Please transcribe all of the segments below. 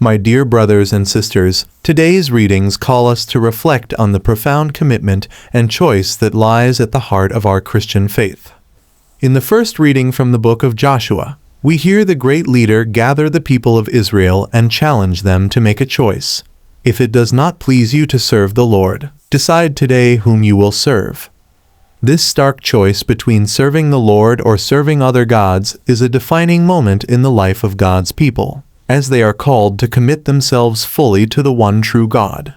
My dear brothers and sisters, today's readings call us to reflect on the profound commitment and choice that lies at the heart of our Christian faith. In the first reading from the book of Joshua, we hear the great leader gather the people of Israel and challenge them to make a choice. If it does not please you to serve the Lord, decide today whom you will serve. This stark choice between serving the Lord or serving other gods is a defining moment in the life of God's people, as they are called to commit themselves fully to the one true God.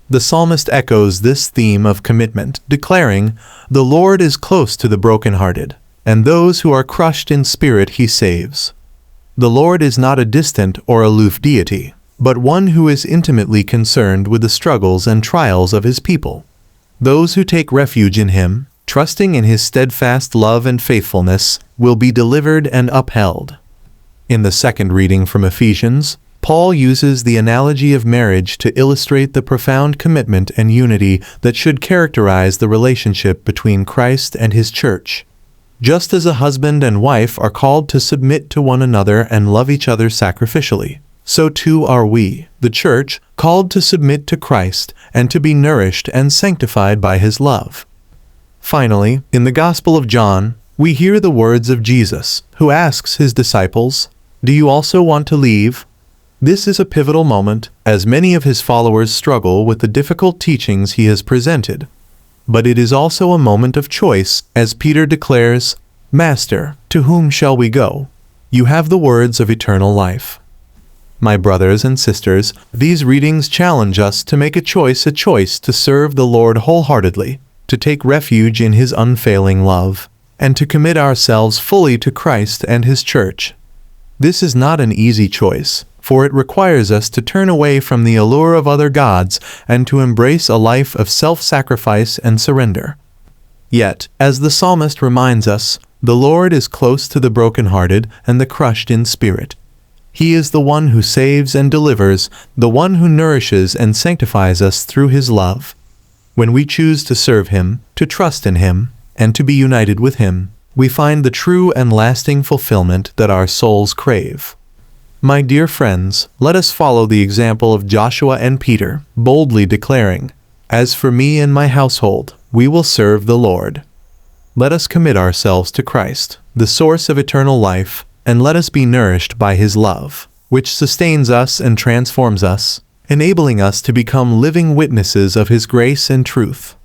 The psalmist echoes this theme of commitment, declaring, "The Lord is close to the brokenhearted, and those who are crushed in spirit he saves." The Lord is not a distant or aloof deity, but one who is intimately concerned with the struggles and trials of his people. Those who take refuge in him, trusting in his steadfast love and faithfulness, will be delivered and upheld. In the second reading from Ephesians, Paul uses the analogy of marriage to illustrate the profound commitment and unity that should characterize the relationship between Christ and his church. Just as a husband and wife are called to submit to one another and love each other sacrificially, so too are we, the church, called to submit to Christ and to be nourished and sanctified by his love. Finally, in the Gospel of John, we hear the words of Jesus, who asks his disciples, "Do you also want to leave?" This is a pivotal moment, as many of his followers struggle with the difficult teachings he has presented. But it is also a moment of choice, as Peter declares, "Master, to whom shall we go? You have the words of eternal life." My brothers and sisters, these readings challenge us to make a choice to serve the Lord wholeheartedly, to take refuge in his unfailing love, and to commit ourselves fully to Christ and his church. This is not an easy choice, for it requires us to turn away from the allure of other gods and to embrace a life of self-sacrifice and surrender. Yet, as the psalmist reminds us, the Lord is close to the brokenhearted and the crushed in spirit. He is the one who saves and delivers, the one who nourishes and sanctifies us through his love. When we choose to serve him, to trust in him, and to be united with him, we find the true and lasting fulfillment that our souls crave. My dear friends, let us follow the example of Joshua and Peter, boldly declaring, "As for me and my household, we will serve the Lord." Let us commit ourselves to Christ, the source of eternal life, and let us be nourished by his love, which sustains us and transforms us, enabling us to become living witnesses of his grace and truth.